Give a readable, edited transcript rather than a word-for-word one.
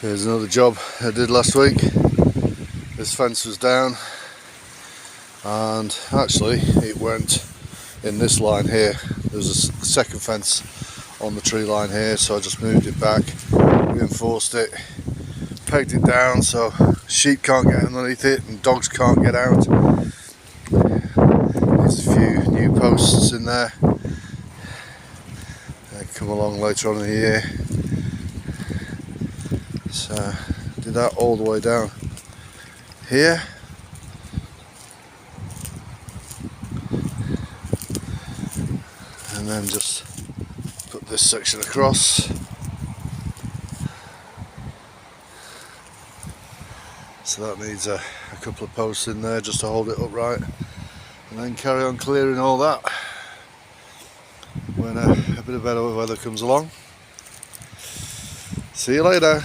Here's another job I did last week. This fence was down, and actually it went in this line here. There's a second fence on the tree line here, so I just moved it back, reinforced it, pegged it down so sheep can't get underneath it and dogs can't get out. There's a few new posts in there. They come along later on in the year. So did that all the way down here. And then just put this section across. So that needs a couple of posts in there just to hold it upright, and then carry on clearing all that when a bit of better weather comes along. See you later.